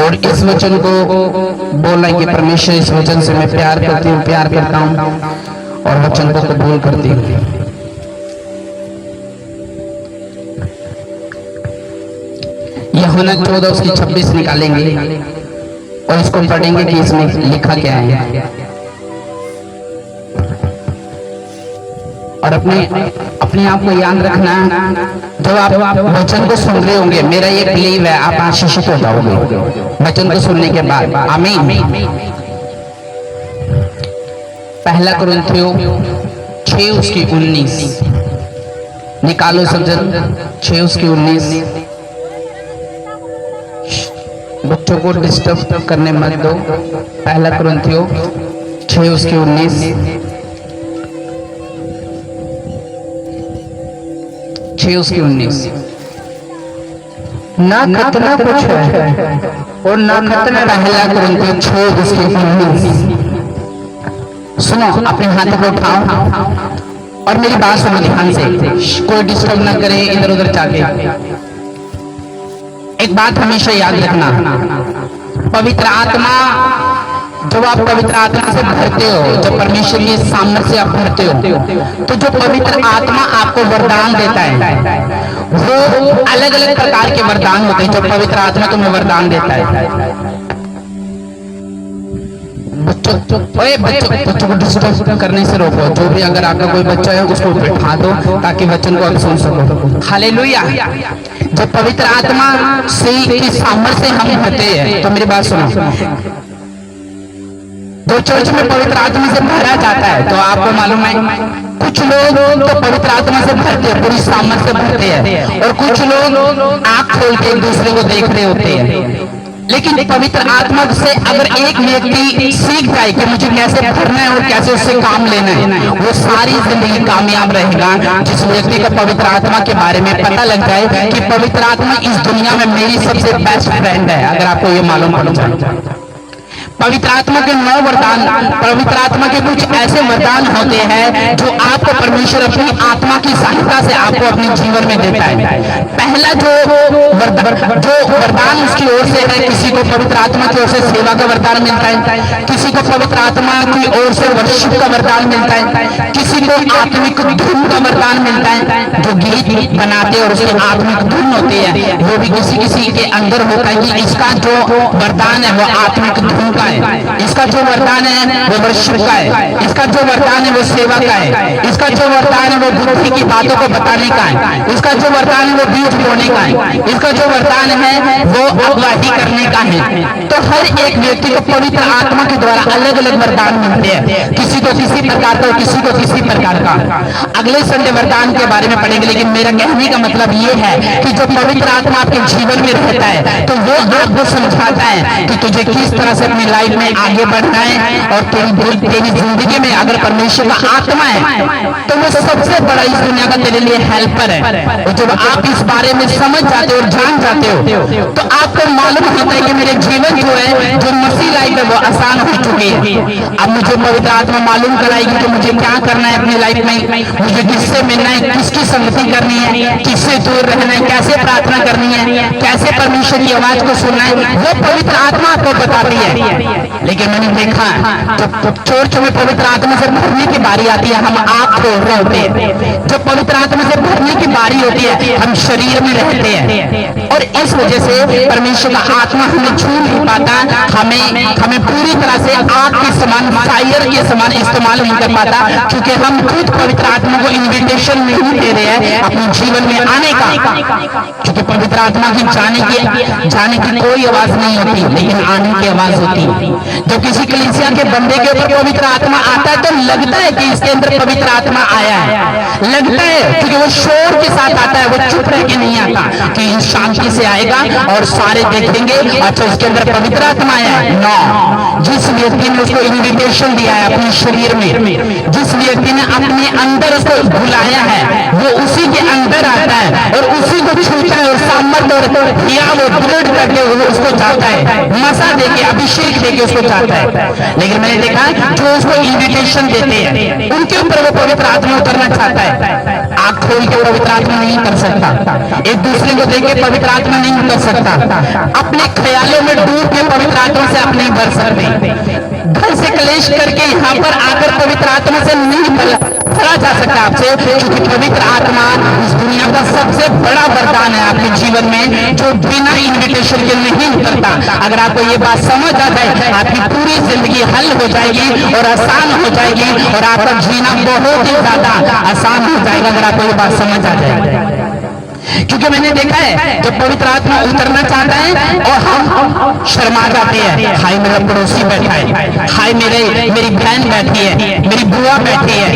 और इस वचन को बोलना कि परमेश्वर इस वचन से मैं प्यार करती हूँ, प्यार करता हूँ और वचन को कबूल करती हूँ। यूहन्ना 14 उसकी 26 निकालेंगे और इसको पढ़ेंगे कि इसमें लिखा क्या है। और अपने आप को याद रखना, जब आप वचन को सुन रहे होंगे, मेरा ये बिलीव है आप आशीषित हो जाओगे वचन को सुनने के बाद। आमीन। पहला कुरिन्थियों 6 उसकी 19 निकालो सब जन। 6 उसकी 19। बच्चों को डिस्टर्ब करने मत दो। पहला कुरिन्थियों 6 उसकी 19। 6 उसकी 19। ना खतना कुछ है और ना खतना। पहला कुरिन्थियों 6 उसकी 19। सुनो, अपने हाथ को उठाओ और मेरी बात सुनो ध्यान से, कोई डिस्टर्ब ना करे इधर उधर जाके। एक बात हमेशा याद रखना, पवित्र आत्मा, जब आप पवित्र आत्मा से भरते हो, जब परमेश्वर के सामने से आप भरते हो, तो जो पवित्र आत्मा आपको वरदान देता है वो अलग अलग प्रकार के वरदान होते हैं। जो पवित्र आत्मा तुम्हें वरदान देता है, बच्चों को डिस्टर्ब करने से रोको। जो भी अगर आपका कोई बच्चा है उसको बिठा दो ताकि वचन को आप सुन सको। हालेलुया। जब पवित्र आत्मा से की सामर्थ्य से हम होते हैं, तो मेरी बात सुनो, जो चर्च में पवित्र आत्मा से भरा जाता है, तो आपको मालूम है कुछ लोग तो पवित्र आत्मा से भरते हैं, पूरी सामर्थ्य से भरते हैं, और कुछ लोग आंख खोल के एक दूसरे को देख रहे होते हैं। लेकिन पवित्र आत्मा से अगर एक व्यक्ति सीख जाए कि मुझे कैसे भरना है और कैसे उससे काम लेना है, वो सारी जिंदगी कामयाब रहेगा। जिस व्यक्ति को पवित्र आत्मा के बारे में पता लग जाए कि पवित्र आत्मा इस दुनिया में मेरी सबसे बेस्ट फ्रेंड है, अगर आपको ये मालूम पड़ जाए। पवित्र आत्मा के 9 वरदान, पवित्र आत्मा के कुछ ऐसे वरदान होते हैं जो आपको परमेश्वर अपनी आत्मा की सहायता से आपको अपने जीवन में देता है। पहला जो वरदान उसकी ओर से है, किसी को पवित्र आत्मा की ओर से सेवा का वरदान मिलता है, किसी को पवित्र आत्मा की ओर से वर्शिप का वरदान मिलता है, किसी को आत्मिक धुन का वरदान मिलता है, जो गीत बनाते और उसके आत्मिक धुन होते हैं, वो भी किसी किसी के अंदर होता है कि इसका जो वरदान है वो आत्मिक धुन का है, इसका जो वरदान है वो वर्शिप का है, इसका जो वरदान है वो सेवा का है, इसका जो वरदान है वो बुद्धि की बातों को बताने का है, इसका जो वरदान है वो बीज बोने का है, इसका जो वरदान है वो अगुवाई करने का है। तो हर एक व्यक्ति को पवित्र आत्मा के द्वारा अलग अलग वरदान मिलते हैं, किसी को किसी प्रकार का, किसी को किसी प्रकार का। अगले संडे वरदान के बारे में पढ़ेंगे, लेकिन मेरा कहने का मतलब ये है कि जो पवित्र आत्मा आपके जीवन में रहता है तो वो आपको समझाता है कि तुझे किस तरह से अपनी लाइफ में आगे बढ़ना है। और तेरी जिंदगी में अगर परमेश्वर का आत्मा है तो वो सबसे बड़ा इस दुनिया का तेरे लिए हेल्पर है। और जब आप इस बारे में समझ जाते हो और जान जाते हो तो आपको मालूम होता है कि मेरे जीवन जो है, जो मसीह लाइफ है वो आसान हो चुकी है। अब मुझे पवित्र आत्मा मालूम कराएगी कि मुझे क्या करना है अपनी लाइफ में, मुझे किससे मिलना है, किसकी संगति करनी है, किससे दूर रहना है, कैसे प्रार्थना करनी है, कैसे परमेश्वर की आवाज को सुनना है, वो पवित्र आत्मा आपको बताती है। लेकिन मैंने देखा जब चर्च में पवित्र आत्मा से भरने की बारी आती है, हम आंख खोल रहे होते हैं। जब पवित्र आत्मा से भरने की बारी होती है, हम शरीर में रहते हैं, और इस वजह से परमेश्वर का आत्मा हमें छू नहीं पाता, हमें पूरी तरह से आग के समान, फायर के समान इस्तेमाल नहीं कर पाता, क्योंकि हम खुद पवित्र आत्मा को इन्विटेशन नहीं दे रहे हैं अपने जीवन में आने का। क्योंकि पवित्र आत्मा की जाने की कोई आवाज नहीं होती, लेकिन आने की आवाज होती है। जब किसी कलीसिया के बंदे के ऊपर पवित्र आत्मा आता है तो लगता है कि इसके अंदर पवित्र आत्मा आया है, लगता है, क्योंकि वो शोर के साथ आता है, वो चुप रह के नहीं आता कि शांति से आएगा और सारे देखेंगे अच्छा उसके अंदर पवित्र आत्मा आया है। नो, जिस व्यक्ति ने उसको इन्विटेशन दिया है अपने शरीर में, जिस व्यक्ति ने अपने अंदर उसको बुलाया है, वो उसी के अंदर आता है और उसी को छूता है और सामर्थ और वो दृढ़ करके उसको जाता है, मसा देके, अभिषेक देके उसको जाता है। लेकिन मैंने देखा जो उसको इन्विटेशन देते हैं उनके ऊपर वो पवित्र आत्मा उतरना चाहता है। आंख खोल के पवित्र आत्मा नहीं कर सकता, एक दूसरे को देख के पवित्र आत्मा नहीं कर सकता, अपने ख्याल ख्यालों में डूब के पवित्र आत्मा से आप नहीं भर सकते। घर से क्लेश करके यहाँ पर आकर पवित्र आत्मा से नहीं भरा जा सकता आपसे, क्योंकि पवित्र आत्मा इस दुनिया का सबसे बड़ा वरदान है आपके जीवन में, जो बिना इन्विटेशन के नहीं उतरता। अगर आपको ये बात समझ आ जाए, आपकी पूरी जिंदगी हल हो जाएगी और आसान हो जाएगी, और आपका जीना बहुत ही ज्यादा आसान हो जाएगा अगर आपको ये बात समझ आ जाए। क्योंकि मैंने देखा है जब पवित्र आत्मा उतरना चाहता है और हम शर्मा जाते हैं, हाय मेरा पड़ोसी बैठा है, हाय मेरी बहन बैठी है, मेरी बुआ बैठी है,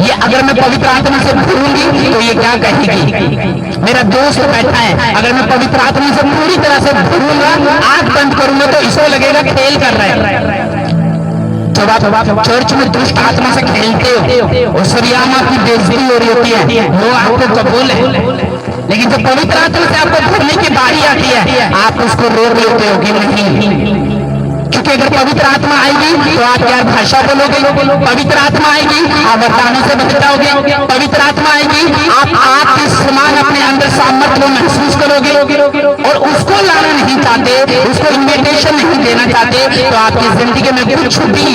ये अगर मैं पवित्र आत्मा से भरूंगी तो ये क्या कहेगी। मेरा दोस्त बैठा है, अगर मैं पवित्र आत्मा से पूरी तरह से भरूंगा, आंख बंद करूंगा तो इसको लगेगा खेल कर रहा है। जब आप चर्च में दुष्ट आत्मा से खेलते हो और सरियाम आपकी बेइज्जती हो रही होती है, वो आपको कबूल है, लेकिन जब पवित्र आत्मा से आपको भरने की बारी आती है, आप उसको रोक लेते हो कि नहीं, क्योंकि अगर पवित्र आत्मा आएगी तो आप क्या भाषा बोलोगे, पवित्र आत्मा आएगी आप वरदानों से बच जाओगे, पवित्र आत्मा आएगी आप आग के समान अपने अंदर सामर्थ्य को महसूस करोगे, और उसको लाना नहीं चाहते, उसको इन्विटेशन नहीं देना चाहते, तो आपकी जिंदगी में कुछ भी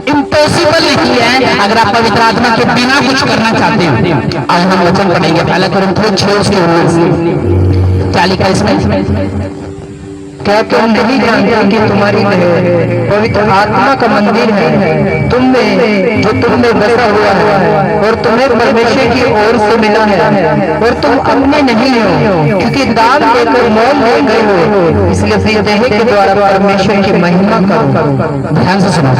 इम्पॉसिबल नहीं है अगर आप पवित्र आत्मा के बिना कुछ करना चाहते हैं। आज हम वचन पढ़ेंगे पहला कुरिन्थियों 6:19 क्या लिखा इसमें। क्या तुम नहीं जानते कि तुम्हारी पवित्र आत्मा का मंदिर है, तुम में जो तुम में बसा हुआ है और तुम्हें परमेश्वर की ओर से मिला है, और तुम अपने नहीं हो क्योंकि दान देकर मोल ले गए हो, इसलिए अपनी देह के द्वारा परमेश्वर की महिमा करो। ध्यान से सुनो,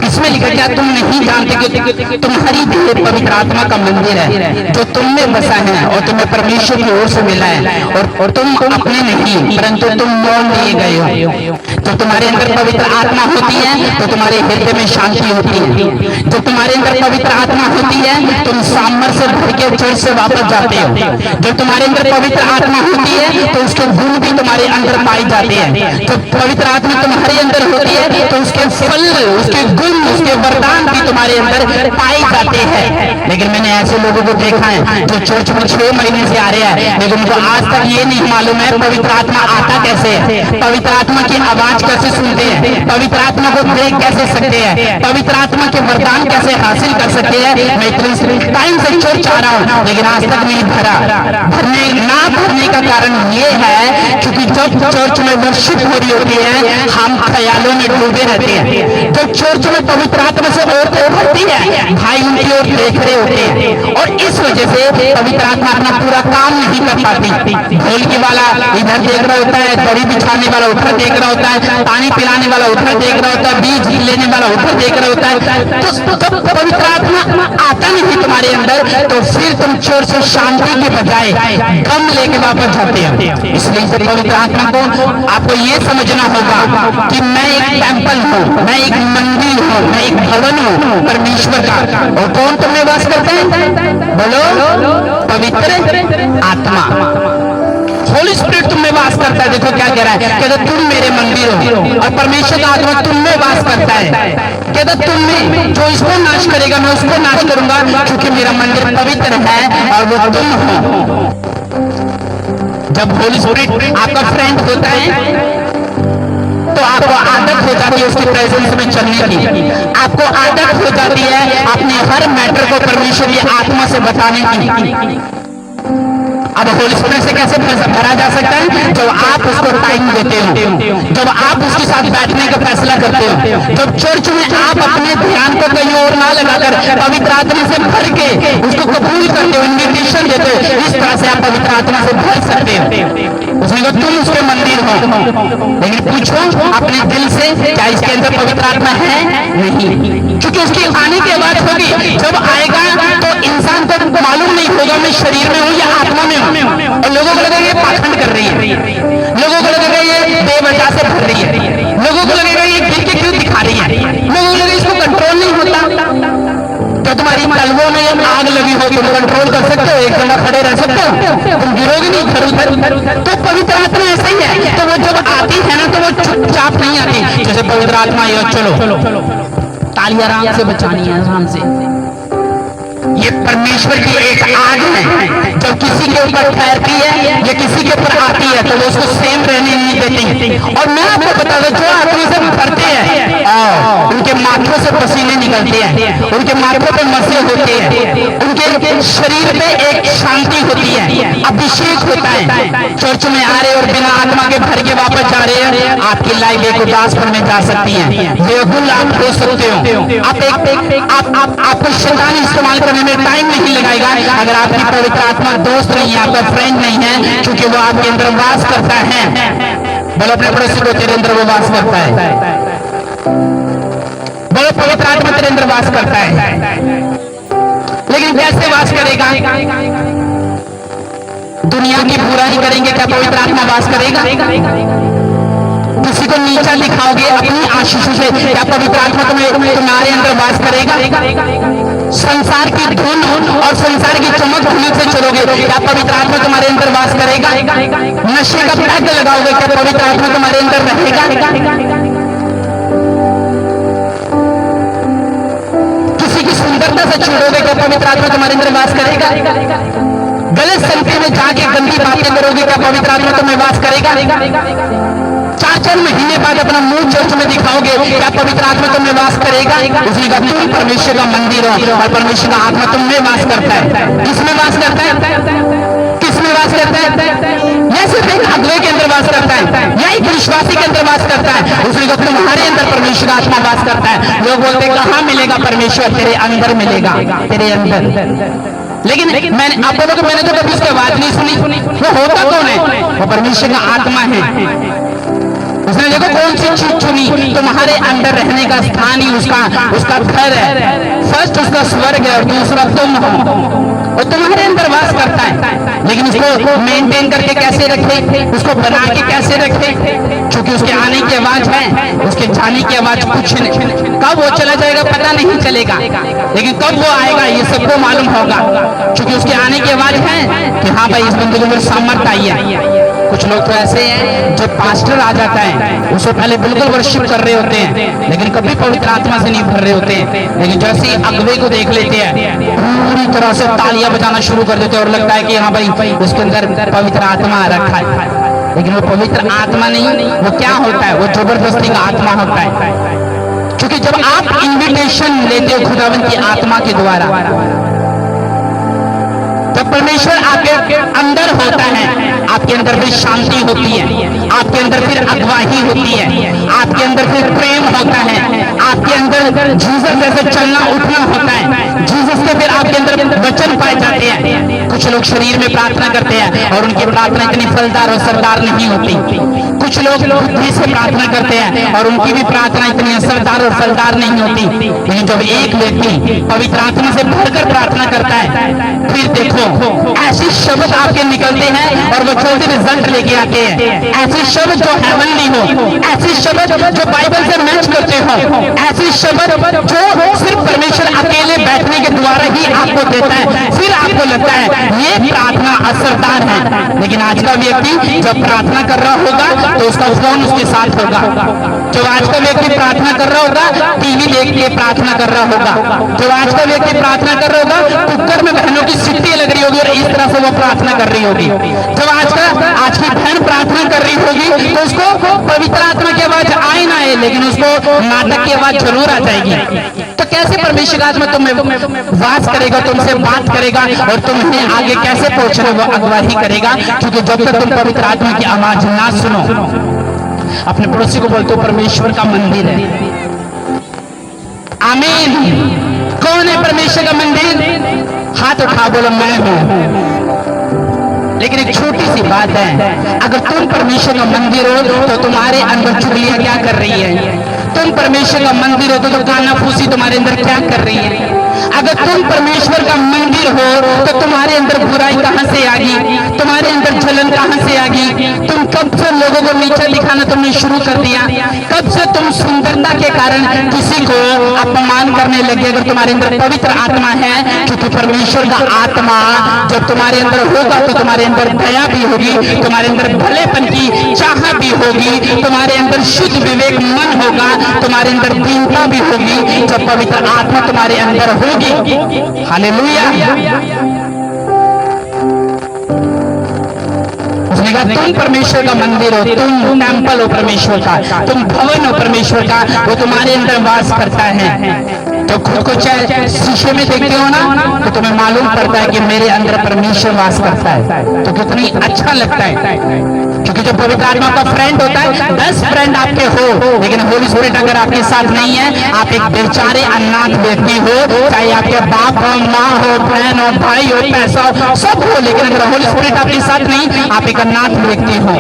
इसमें लिखा क्या तुम नहीं जानते कि तुम्हारी देह पवित्र आत्मा का मंदिर है जो तुम में बसा है और तुम्हें परमेश्वर की ओर से मिला है, और तुम अपने नहीं परंतु तुम मोल लिए गए हो। जब तुम्हारे अंदर पवित्र आत्मा होती है तो तुम्हारे हृदय में शांति होती है। जब तुम्हारे अंदर पवित्र आत्मा होती है तुम सामर्थ से भर के चर्च से वापस जाते हो। जब तुम्हारे अंदर पवित्र आत्मा होती है तो उसके गुण भी तुम्हारे अंदर पाए जाते हैं। जब पवित्र आत्मा तुम्हारे अंदर होती है तो उसके फल, उसके गुण, उसके वरदान भी तुम्हारे अंदर पाए जाते हैं। लेकिन मैंने ऐसे लोगों को देखा है जो चर्च में 6 महीने से आ रहे हैं, लेकिन उनको आज तक ये नहीं मालूम है पवित्र आत्मा आता कैसे है, पवित्र आत्मा की आवाज कैसे सुनते हैं, पवित्र आत्मा को देख कैसे सकते हैं, पवित्र आत्मा के वरदान कैसे हासिल कर सकते हैं। मैं इतने टाइम से चर्च आ रहा हूँ लेकिन आज तक नहीं भरा। भरने का कारण ये है क्योंकि जब चर्च में वर्शिप हो रही होती है हम ख्यालों में डूबे रहते हैं। जब चर्च में पवित्र आत्मा से औरतें भरती है भाई उनकी ओर देख रहे होते हैं, और इस वजह से पवित्र आत्मा अपना पूरा काम नहीं कर पाती। ढोलकी वाला इधर देख रहा होता है, दरी बिछाने वाला उधर देख रहा होता है, पानी पिलाने वाला उधर देख रहा होता है, बीज लेने वाला उधर देख रहा होता है। तो जब पवित्र आत्मा आता नहीं तुम्हारे अंदर तो फिर तुम चोर से शांति के बजाय गम लेके वापस जाते हो। इसलिए जब पवित्र आत्मा को आपको ये समझना होगा कि मैं एक टेम्पल हूँ, मैं एक मंदिर हूँ, मैं एक भवन हूँ परमेश्वर का। और कौन तुम्हें वास करता है, बोलो, पवित्र आत्मा, होली स्पिरिट तुम में वास करता है। देखो क्या कह रहा है, कहता तुम मेरे मंदिर हो और परमेश्वर का आत्मा तुम में वास करता है। कहता तुम में जो इसको नाश करेगा मैं उसको नाश करूंगा, क्योंकि मेरा मंदिर पवित्र है और वो तुम हो। जब होली स्पिरिट आपका फ्रेंड होता है तो आपको आदत हो जाती है उसकी प्रेजेंस में चलने की, आपको आदत हो जाती है अपने हर मैटर को परमेश्वर की आत्मा से बताने की। अब होली स्पिरिट से कैसे भरा जा सकता है, जब आप उसको टाइम देते हो, जब आप उसके साथ बैठने का फैसला करते हो, जब चर्च में आप अपने ध्यान को कहीं और ना लगाकर पवित्र आत्मा से भर के उसको कबूल करते हो, इन्विटेशन देते हो, इस तरह से आप पवित्र आत्मा से भर सकते हो। उसने कहा तुम उसके मंदिर हो, लेकिन पूछो अपने दिल से क्या इसके अंदर पवित्र आत्मा है, नहीं, क्योंकि उसकी आने की आवाज होगी। जब आएगा तो इंसान को मालूम नहीं होगा मैं शरीर में हूँ या आत्मा में हूँ, और लोगों को लगेगा ये पाखंड कर रही है, लोगों को लगेगा ये बेवजह से भर रही है, लोगों को लगेगा ये गिर के क्यों दिखा रही है, लोगों को लगेगा इसको कंट्रोल नहीं होता। तो तुम्हारी कलवों में आग लगी हो तुम कंट्रोल कर सकते हो, एक जगह खड़े रह सकते हो, तुम गिरोगे नहीं इधर उधर। तो पवित्र आत्मा ऐसा ही है, तो वो जब आती है ना तो वो चुपचाप नहीं आती। जैसे पवित्र आत्मा ये चलो ताली आराम से बचानी है, आराम से ये परमेश्वर की एक आग है, जब किसी के ऊपर ठहरती है या किसी के ऊपर आती है तो वो उसको सेम रहने नहीं देती। और मैं आपको बता दूं, जो आदमी से भरते हैं उनके माथों से पसीने निकलते हैं, उनके माथों पे मसले होते हैं, उनके शरीर पे एक शांति होती है, अभिषेक होता है। चर्च में आ रहे और बिना आत्मा के भर के वापस जा रहे हैं, आपकी लाइफ एक उदासपन में जा सकती है, बेहुल आप हो सकते हो। आपको शैतान इस्तेमाल करने में टाइम नहीं लगाएगा अगर आपकी पवित्र आत्मा दोस्त नहीं है, आपका फ्रेंड नहीं है, क्योंकि वो आपके अंदर वास करता है। बोलो अपने पड़ोसी को, तेरे अंदर वो वास करता है। बोलो पवित्र आत्मा तेरे अंदर वास करता है। लेकिन कैसे वास करेगा? दुनिया की बुराई करेंगे क्या पवित्र आत्मा वास करेगा? किसी को नीचा दिखाओगे अपनी आशीषों से, क्या पवित्र आत्मा तुम्हारे अंदर वास करेगा? संसार की धुन और संसार की चमक धमक से चलोगे, क्या पवित्र आत्मा तुम्हारे अंदर वास करेगा? नशे का पैक लगाओगे, क्या पवित्र आत्मा तुम्हारे अंदर रहेगा? किसी की सुंदरता से छूटोगे, क्या पवित्र आत्मा तुम्हारे अंदर वास करेगा? गलत संगति में जाके गंदी बातें करोगे, क्या पवित्र आत्मा तुम्हें वास करेगा? 4 महीने बाद अपना मुंह चर्च में दिखाओगे, क्या पवित्र आत्मा तुम्हें वास करेगा? उसी का तुम परमेश्वर का मंदिर हो और परमेश्वर का आत्मा तुम में वास करता है। किसमें वास करता है? किसमें वास करता है? यह सिर्फ एक अगुवे के अंदर वास करता है या एक विश्वासी के अंदर वास करता है? उसी का तुम्हारे अंदर परमेश्वर का आत्मा वास करता है। लोग बोलते हैं कहां मिलेगा परमेश्वर? तेरे अंदर मिलेगा, तेरे अंदर। लेकिन मैंने आप बोलोगे मैंने तो कभी उसकी आवाज नहीं सुनी। वो होता कौन है? वो परमेश्वर का आत्मा है। उसने देखो कौन सी चीज चुनी, तुम्हारे अंदर रहने का स्थान ही उसका घर है। फर्स्ट उसका स्वर्ग है और दूसरा तुम हो, और तुम्हारे अंदर वास करता है। लेकिन उसको मेंटेन करके कैसे रखे, उसको बना के कैसे रखे? क्योंकि उसके आने की आवाज है, उसके जाने की आवाज कुछ नहीं। कब वो चला जाएगा पता नहीं चलेगा, लेकिन कब वो आएगा ये सबको मालूम होगा, क्योंकि उसके आने की आवाज है कि हाँ भाई इस बंदे को सामर्थ आई है। कुछ लोग तो ऐसे हैं जो पास्टर आ जाता है, उससे पहले बिल्कुल वर्शिप कर रहे होते हैं, लेकिन कभी पवित्र आत्मा से नहीं भर रहे होते हैं। लेकिन जैसे ही अगुवे को देख लेते हैं, पूरी तरह से तालियां बजाना शुरू कर देते हैं और लगता है कि हाँ भाई उसके अंदर पवित्र आत्मा रखा है। लेकिन वो पवित्र आत्मा नहीं, वो क्या होता है? वो जबरदस्ती का आत्मा होता है। क्योंकि जब आप इन्विटेशन लेते हो खुदावंत की आत्मा के द्वारा, जब परमेश्वर आपके अंदर होता है, आपके अंदर फिर शांति होती है, आपके अंदर फिर अगुवाही होती है, आपके अंदर फिर प्रेम होता है, आपके अंदर जीसस जैसे चलना उठना होता है, जीसस के फिर आपके अंदर वचन पाए जाते हैं। कुछ लोग शरीर में प्रार्थना करते हैं और उनकी प्रार्थना इतनी फलदार और असरदार नहीं होती। कुछ लोग बुद्धि से प्रार्थना करते हैं और उनकी भी प्रार्थना इतनी असरदार और फलदार नहीं होती। लेकिन जब एक व्यक्ति पवित्र आत्मा से भरकर प्रार्थना करता है, फिर देखो ऐसे शब्द आपके निकलते हैं और वो जल्दी रिजल्ट लेके आते हैं। ऐसे शब्द जो हेवनली हो, ऐसे शब्द जो बाइबल से मैच करते हो, ऐसे शब्द जो सिर्फ परमेश्वर अकेले बैठने के द्वारा ही आपको देता है। फिर आपको लगता है ये प्रार्थना असरदार है। लेकिन आज का व्यक्ति जब प्रार्थना कर रहा होगा तो उसका फोन उसके साथ होगा। जब आज का व्यक्ति प्रार्थना कर रहा होगा टीवी देख के प्रार्थना कर रहा होगा। जब आज का व्यक्ति प्रार्थना कर रहा होगा कुकर में बहनों की सीटी लग रही होगी और इस तरह से वो प्रार्थना कर रही होगी। जब आज की बहन प्रार्थना कर रही होगी तो उसको पवित्र आत्मा की आवाज आए ना आए, लेकिन उसको नाटक की आवाज जरूर आ जाएगी। तो कैसे परमेश्वर आत्मा तुम्हें वास करेगा, तुमसे बात करेगा और तुम्हें आगे कैसे पहुंचना वो अगुवाही करेगा? क्योंकि जब तक तुम पवित्र आत्मा की आवाज ना सुनो, अपने पड़ोसी को बोलते हो परमेश्वर का मंदिर है। आमीन। कौन है परमेश्वर का मंदिर? हाथ उठा बोलो मैं हूं। लेकिन एक छोटी सी बात है, अगर तुम परमेश्वर का मंदिर हो तो तुम्हारे अंदर चुगलियां क्या कर रही है? तुम परमेश्वर का मंदिर हो तो कानाफूसी तुम्हारे अंदर क्या कर रही है? अगर तुम परमेश्वर का मंदिर हो तो तुम्हारे अंदर बुराई कहां से आ गई? तुम्हारे अंदर जलन कहां से आ गई? तुम कब से लोगों को नीचा दिखाना तुमने शुरू कर दिया? कब से तुम सुंदरता के कारण किसी को अपमान करने लगे? अगर तुम्हारे अंदर पवित्र आत्मा है, क्योंकि परमेश्वर का आत्मा जब तुम्हारे अंदर होगा तो तुम्हारे अंदर दया भी होगी, तुम्हारे अंदर भलेपन की चाह भी होगी, तुम्हारे अंदर शुद्ध विवेक मन होगा, तुम्हारे अंदर दीनता भी होगी। जब पवित्र आत्मा तुम्हारे अंदर होगी, हालेलुया। उसने कहा तुम परमेश्वर का मंदिर हो, तुम टेम्पल हो परमेश्वर का, तुम भवन हो परमेश्वर का, वो तुम्हारे अंदर वास करता है। तो खुद को चाहे शीशे में देखते हो ना, तो तुम्हें मालूम पड़ता है कि मेरे अंदर परमेश्वर वास करता है, तो कितनी अच्छा लगता है। क्योंकि जो पवित्र आत्मा का फ्रेंड होता है, 10 फ्रेंड आपके हो, लेकिन होली स्पिरिट अगर आपके साथ नहीं है, आप एक बेचारे अनाथ व्यक्ति हो, चाहे आपके बाप हो, माँ हो, बहन हो, भाई हो, पैसा हो, सब हो, लेकिन अगर होली स्पिरिट आपके साथ नहीं, आप एक अनाथ व्यक्ति हो।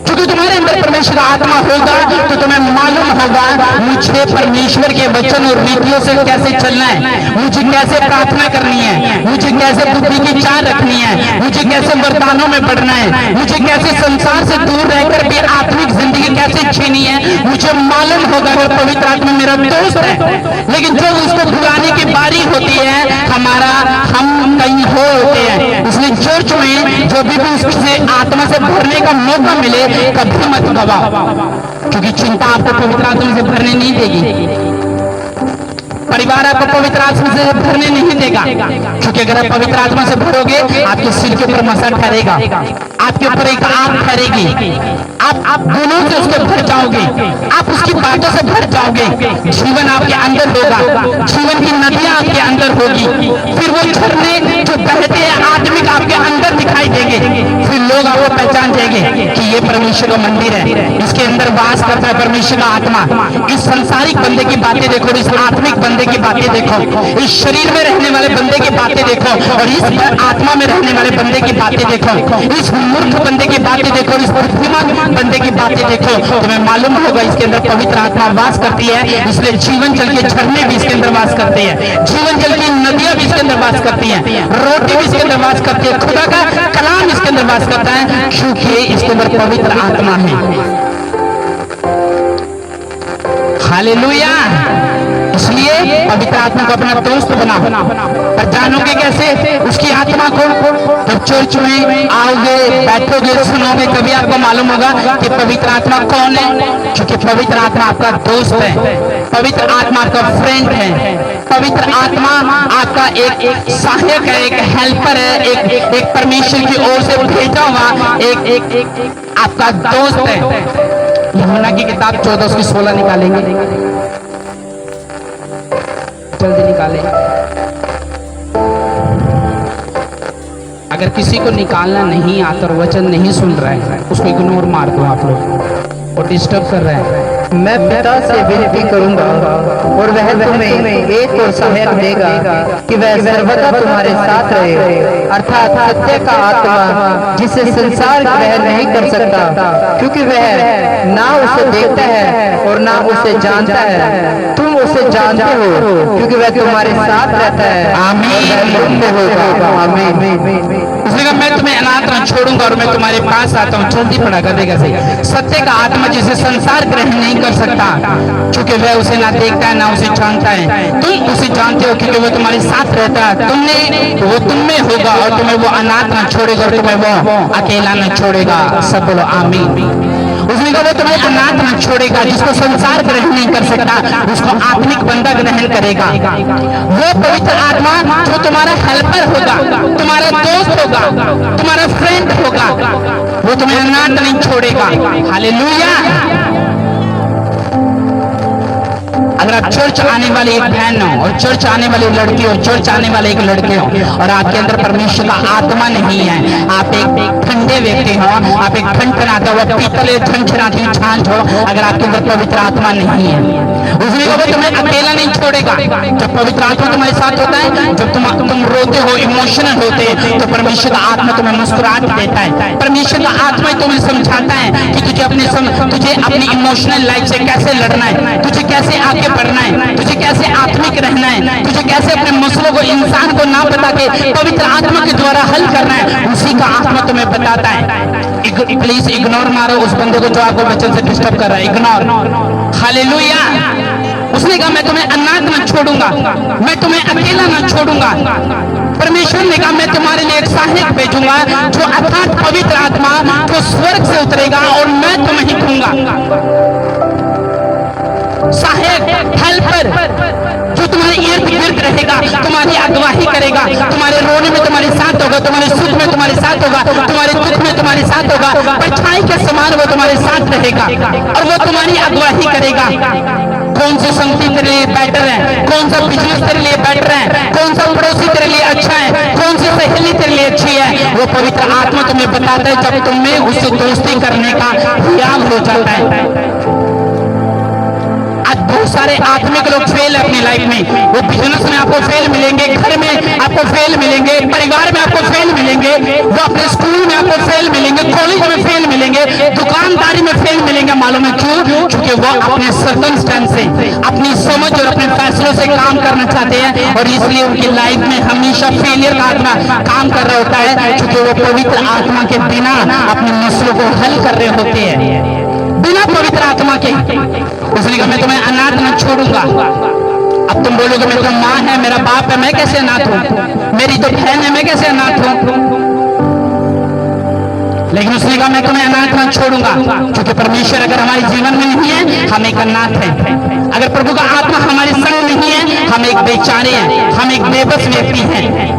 क्योंकि तुम्हारे अंदर परमेश्वर का आत्मा होगा तो तुम्हें मालूम होगा मुझे परमेश्वर के वचन और रीतियों से कैसे चलना है, मुझे कैसे प्रार्थना करनी है, मुझे कैसे बुद्धि की चाह रखनी है, मुझे कैसे वरदानों में बढ़ना है, मुझे कैसे संसार से दूर रहकर भी आत्मिक जिंदगी कैसे छीनी है, मुझे मालूम होगा। अगर पवित्र आत्मा मेरा दोस्त है, लेकिन जब उसको बुलाने की बारी होती है, हम कहीं हो होते हैं। इसलिए चर्च में जो भी उससे आत्मा से भरने का मौका मिले, कभी मत गवाओ, क्योंकि चिंता आपको पवित्र आत्मा से भरने नहीं देगी, परिवार आपको पवित्र आत्मा से भरने नहीं देगा। क्योंकि अगर आप पवित्र आत्मा से भरोगे, आपके सिर के ऊपर मसा ठहरेगा, आपके ऊपर एक आग ठहरेगी, आप गुणों से उसके भर जाओगे, आप उसकी बातों से भर जाओगे, जीवन आपके अंदर होगा, जीवन की नदियां आपके अंदर होगी, फिर वो झरने जो बहते हैं आत्मिक आपके अंदर दिखाई देंगे, फिर लोग आपको पहचान जाएंगे कि ये परमेश्वर का मंदिर है, इसके अंदर वास करता है परमेश्वर का आत्मा। इस संसारिक बंदे की बातें देखो, इस आत्मिक बंदे की बातें देखो, इस शरीर में रहने वाले बंदे की बातें देखो, और इस आत्मा में रहने वाले बंदे की बातें देखो, इस मूर्ख बंदे की बातें देखो, इस बुद्धिमान बंदे की बातें देखो, तुम्हें मालूम होगा इसके अंदर पवित्र आत्मा वास करती है। इसलिए जीवन जल के झरने भी इसके अंदर वास करते हैं, जीवन जल की नदियां भी इसके अंदर वास करती हैं, रोटी भी इसके अंदर वास करती है, खुदा का कलाम इसके अंदर वास करता है, क्योंकि इसके अंदर पवित्र आत्मा है। हालेलुया। इसलिए पवित्र आत्मा को अपना दोस्त बनाओ। पर जानोगे कैसे उसकी आत्मा को? जब चर्च में आओगे, बैठोगे, सुनोगे, तभी आपको मालूम होगा कि पवित्र आत्मा कौन है। क्योंकि पवित्र आत्मा आपका दोस्त है, पवित्र आत्मा आपका फ्रेंड है, पवित्र आत्मा आपका एक सहायक है, एक हेल्पर है, एक परमेश्वर की ओर से भेजा हुआ एक आपका दोस्त है। यूहन्ना की किताब 14:16 निकालेंगे, जल्दी निकालें। अगर किसी को निकालना नहीं आता और वचन नहीं सुन रहा है, उसको इग्नोर मार दो आप लोग, और डिस्टर्ब कर रहे हैं। मैं पिता से विनती करूंगा और वह तुम्हें एक और सहायक देगा कि वह सर्वदा तुम्हारे साथ रहे, अर्थात सत्य का आत्मा, जिसे संसार ग्रहण नहीं कर सकता, क्योंकि वह ना उसे देखता है और ना उसे जानता है। तुम उसे जानते हो क्योंकि वह तुम्हारे साथ रहता है। आमीन। उसने कहा मैं तुम्हें अनाथ न छोड़ूंगा और मैं तुम्हारे पास आता हूँ। जल्दी पढ़ा कर देगा सही। सत्य का आत्मा जिसे संसार ग्रहण नहीं कर सकता, क्योंकि वह उसे ना देखता है ना उसे जानता है। तुम उसे जानते हो क्योंकि वो तुम्हारे साथ रहता है, वो तुम में होगा और तुम्हें वो अनाथ न छोड़ेगा और तुम्हें वो अकेला न छोड़ेगा। सब बोलो आमीन। उसने कहा वो तुम्हें अनाथ न छोड़ेगा, जिसको संसार ग्रहण नहीं कर सकता उसको आत्मिक बंदा ग्रहण करेगा। वो पवित्र आत्मा जो तुम्हारा हेल्पर होगा, तुम्हारा दोस्त होगा, तुम्हारा फ्रेंड होगा, वो तुम्हें अनाथ नहीं छोड़ेगा। हालेलुया। अगर आप चर्च आने वाले एक बहन हो और चर्च आने वाले लड़की हो, चर्च आने वाले एक लड़के हो और आपके अंदर परमेश्वर का आत्मा नहीं है, आप एक ठंडे व्यक्ति हो, आप एक ठनठनाता हुआ पीतल या झनझनाती झांझ हो, अगर आपके अंदर पवित्र आत्मा नहीं है, उसने कहा वो तुम्हें अकेला नहीं छोड़ेगा। जब पवित्र आत्मा तुम्हारे साथ होता है, जब तुम रोते हो, इमोशनल होते हैं, तो परमेश्वर का आत्मा तुम्हें मुस्कुराहट देता है। परमेश्वर का आत्मा तुम्हें समझाता है कि तुझे अपनी इमोशनल लाइफ से कैसे लड़ना है, तुझे कैसे आगे बढ़ना है, तुझे कैसे आत्मिक रहना है, तुझे कैसे अपने मसलों को, इंसान को ना बता के पवित्र आत्मा के द्वारा हल करना है। उसी का आत्मा तुम्हें बताता है। प्लीज इग्नोर मारो उस बंदे को जो आपको वचन से डिस्टर्ब कर रहा है, इग्नोर। हालेलुया। उसने कहा मैं तुम्हें अनाथ न छोड़ूंगा, मैं तुम्हें अकेला न छोड़ूंगा। परमेश्वर ने कहा मैं तुम्हारे लिए एक सहायक भेजूंगा, जो अर्थात पवित्र आत्मा, जो स्वर्ग से उतरेगा और मैं तुम्हें ही दूंगा। सहायक, हेल्पर, जो तुम्हारे इर्द गिर्द रहेगा, तुम्हारी अगुवाई करेगा, तुम्हारे रोने में तुम्हारे साथ होगा, तुम्हारे सुख में तुम्हारे साथ होगा, तुम्हारे दुख में तुम्हारे साथ होगा, परछाई के समान वो तुम्हारे साथ रहेगा और वो तुम्हारी अगुवाई करेगा। कौन सी संगति तेरे लिए बेटर है, कौन सा बिजनेस तेरे लिए बेटर है, कौन सा पड़ोसी तेरे लिए अच्छा है, कौन सी सहेली तेरे लिए अच्छी है, वो पवित्र आत्मा तुम्हें बताता है जब तुम्हें उससे दोस्ती करने का ख्याल हो जाता है। आज बहुत सारे आत्मिक लोग फेल है अपनी लाइफ में। वो बिजनेस में आपको फेल मिलेंगे, घर में आपको फेल मिलेंगे, परिवार में आपको फेल मिलेंगे, वो अपने स्कूल में आपको फेल मिलेंगे, कॉलेज में फेल मिलेंगे, दुकानदारी में फेल मिलेंगे। मालूम है क्यों? क्योंकि वो अपने सर्कमस्टेंस से, अपनी समझ और अपने फैसलों से काम करना चाहते हैं और इसलिए उनकी लाइफ में हमेशा फेलियर का आत्मा काम कर रहा होता है, क्योंकि वो पवित्र आत्मा के बिना अपने मसलों को हल कर रहे होते हैं, बिना पवित्र आत्मा के। उसने कहा मैं तुम्हें अनाथ न छोड़ूंगा। अब तुम बोलोगे मेरी तो माँ है, मेरा बाप है, मैं कैसे अनाथ हूं, मेरी तो बहन है, मैं कैसे अनाथ हूं। लेकिन उसने कहा मैं तुम्हें अनाथ न छोड़ूंगा, क्योंकि परमेश्वर अगर हमारे जीवन में नहीं है, हम एक अनाथ है। अगर प्रभु का आत्मा हमारे संग नहीं है, हम एक बेचारे हैं, हम एक बेबस व्यक्ति हैं।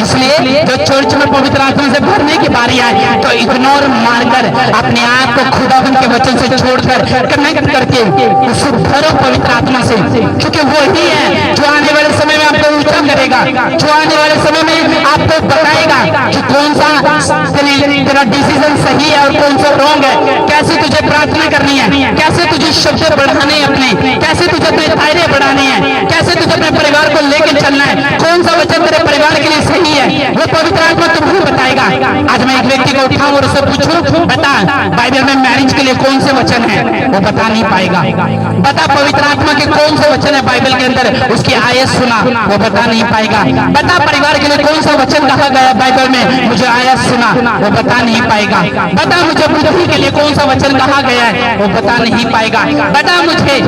इसलिए जो चर्च में पवित्र आत्मा से भरने की बारी आए तो इग्नोर मारकर अपने आप को खुदावन के वचन से छोड़कर कनेक्ट करके उससे भरो पवित्र आत्मा से, क्योंकि वो ही है जो आने वाले समय में आपको ऊंचा करेगा, जो आने वाले समय में आपको बताएगा कि कौन सा तेरा डिसीजन सही है और कौन सा रॉन्ग है, कैसे तुझे प्रार्थना करनी है, कैसे तुझे शब्द बढ़ाने हैं अपने, कैसे तुझे अपने दायरे बढ़ाने हैं, कैसे तुझे अपने परिवार को लेकर चलना है, कौन सा वचन तेरे परिवार के लिए सही है, वो पवित्र आत्मा तुम्हें बताएगा। आज मैं एक व्यक्ति को उठाऊं और उससे पूछूं बता बाइबल में मैरिज के लिए कौन से वचन है, वो बता नहीं पाएगा। बता पवित्र आत्मा के कौन से वचन है बाइबल के अंदर, उसकी आयत सुना, वो बता नहीं पाएगा। बता परिवार के लिए कौन सा वचन कहा गया बाइबल में, मुझे आयत सुना, वो बता नहीं पाएगा। बता मुझे बुद्धि के लिए कौन सा वचन कहा गया है, वो बता नहीं पाएगा। बता मुझे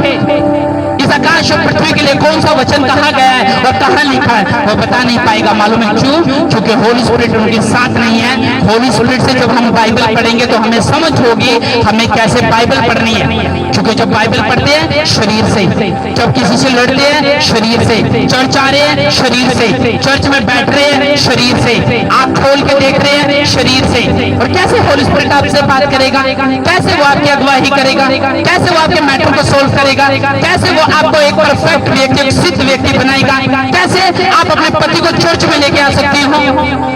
इस आकाश और पृथ्वी के लिए कौन सा वचन कहा गया है और कहां लिखा है, वो बता नहीं पाएगा। मालूम है क्यों? क्योंकि होली स्पिरिट उनके साथ नहीं है। होली स्पिरिट से जब हम बाइबल पढ़ेंगे तो हमें समझ होगी हमें कैसे बाइबल पढ़नी है, क्योंकि जब बाइबल पढ़ते हैं शरीर से, जब किसी से लड़ते हैं शरीर से, चर्च आ रहे हैं शरीर से, चर्च में बैठ रहे हैं शरीर से, आंख खोल के देख रहे हैं शरीर से। और कैसे होली स्पिरिट आपसे बात करेगा, कैसे वो आपकी अगुवाई करेगा, कैसे वो आपके मैटर को सोल्व करेगा, कैसे वो आपको एक परफेक्ट व्यक्ति, एक सिद्ध व्यक्ति बनाएगा, कैसे आप अपने पति को चर्च में लेके आ सकती हो,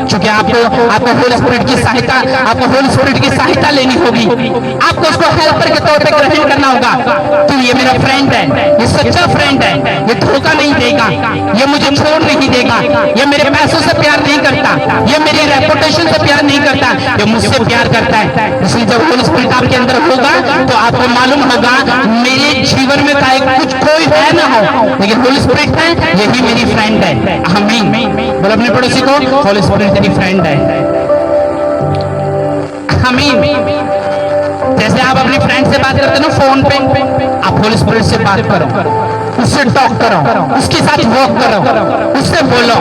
क्योंकि आपको होली स्पिरिट की सहायता, आपको होली स्पिरिट की सहायता लेनी होगी। आपको उसको हेल्पर के तौर पे ग्रहण करना होगा। तो ये मेरा फ्रेंड है, ये सच्चा फ्रेंड है, ये धोखा नहीं देगा, ये मुझे छोड़ नहीं देगा, ये मेरे पैसों से प्यार नहीं करता, ये मेरी रेपुटेशन से प्यार नहीं करता, ये मुझसे प्यार करता है। इसलिए जब होली स्पिरिट आपके अंदर होगा तो आपको मालूम होगा मेरे जीवन में कुछ कोई है ना हो, लेकिन होली स्पिरिट है, यही मेरी फ्रेंड है। आमीन। बोल अपने पड़ोसी को होली स्पिरिट तेरी फ्रेंड है। आमीन। जैसे आप अपनी फ्रेंड से बात करते हो ना फोन पे, आप होली स्पिरिट से बात करो, उससे टॉक करो, उसके साथ वॉक करो, उससे बोलो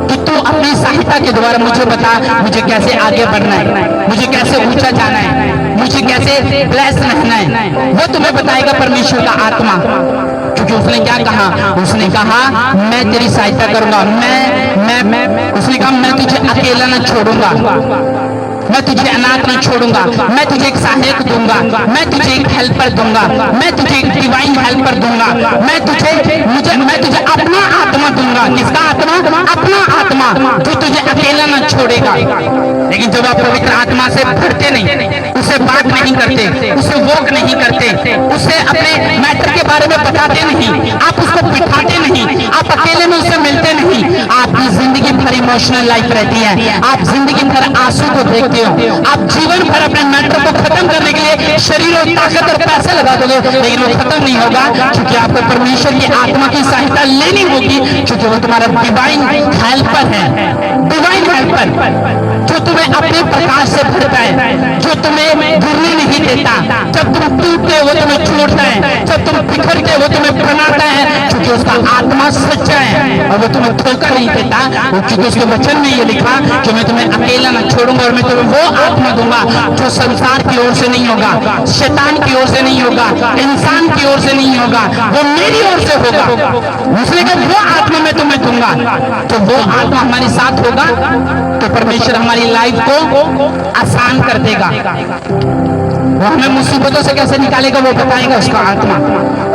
कि तू अपनी सहायता के द्वारा मुझे बता मुझे कैसे आगे बढ़ना है, मुझे कैसे ऊंचा जाना है, मुझे कैसे ब्लेस रहना है। वो तुम्हें बताएगा परमेश्वर का आत्मा, क्योंकि उसने क्या कहा, उसने कहा मैं तेरी सहायता करूंगा, मैं उसने कहा मैं तुझे अकेला न छोड़ूंगा। मैं तुझे अनाथ नहीं छोड़ूंगा, मैं तुझे एक सहायक दूंगा, मैं तुझे एक हेल्पर दूंगा, मैं तुझे एक डिवाइन हेल्पर दूंगा, मैं तुझे अपना आत्मा दूंगा। किसका आत्मा? अपना आत्मा, जो तुझे अकेला ना छोड़ेगा। लेकिन जब आप पवित्र आत्मा से भरते नहीं, उसे बात नहीं करते, उसे वॉक नहीं करते, उसे अपने मैटर के बारे में बताते नहीं, आप उसको बिठाते नहीं, आप अकेले में उससे मिलते नहीं, आपकी जिंदगी भर इमोशनल लाइफ रहती है, आप जिंदगी भर आंसू को देखते हो, आप जीवन भर अपने मैटर को खत्म करने के लिए शरीर और ताकत और पैसे लगा दोगे, लेकिन वो खत्म नहीं होगा, क्योंकि आपको परमेश्वर की आत्मा की सहायता लेनी होगी, क्योंकि वो तुम्हारा डिवाइन हेल्पर है, डिवाइन हेल्पर, जो तुम्हें अपने प्रकाश से भरता है, जो तुम्हें गिरने नहीं देता, जब तुम टूटते हो तुम्हें छोड़ता है, जब तुम बिखरते हो तुम्हें बनाता है, क्योंकि उसका आत्मा सच्चा है और वो तुम्हें धोखा नहीं देता, क्योंकि उसके वचन में ये लिखा कि मैं तुम्हें अकेला न छोड़ूंगा और मैं तुम्हें वो आत्मा दूंगा जो संसार की ओर से नहीं होगा, शैतान की ओर से नहीं होगा, इंसान की ओर से नहीं होगा, वो मेरी ओर से होगा। उसने कहा वो आत्मा मैं तुम्हें दूंगा, तो वो आत्मा हमारे साथ होगा तो परमेश्वर हमारी लाइफ को आसान कर देगा। वो हमें मुसीबतों से कैसे निकालेगा वो बताएगा उसका आत्मा,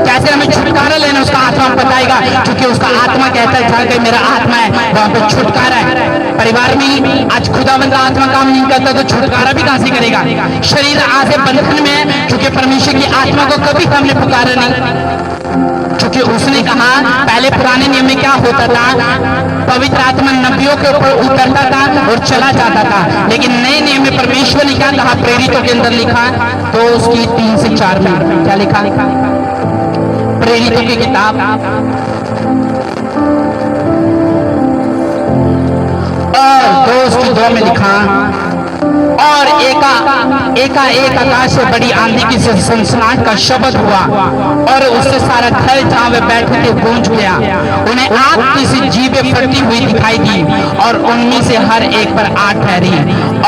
कैसे हमें छुटकारा लेना उसका आत्मा बताएगा, क्योंकि उसका आत्मा कहता है जहाँ कहीं मेरा आत्मा है वहां पे छुटकारा है। परिवार में आज खुदावंद आत्मा काम नहीं करता तो छुटकारा भी कहां से करेगा? शरीर आज बंधन में है, क्योंकि परमेश्वर की आत्मा को कभी हमने पुकारा नहीं, क्योंकि उसने कहा पहले पुराने नियम में क्या होता था, पवित्र आत्मा नबियों के ऊपर उतरता था और चला जाता था, लेकिन नए नियम में परमेश्वर ने क्या कहा, प्रेरितों के अंदर लिखा, तो उसकी 3 से 4 में क्या लिखा, प्रेरितों की किताब और 2:2 में लिखा, और एका एक आकाश से बड़ी आंधी की सनसनाहट का शब्द हुआ और उससे सारा घर जहां वे बैठे थे गूंज गया। उन्हें आग की सी जीभें फटती हुई दिखाई दी और उनमें से हर एक पर आग ठहरी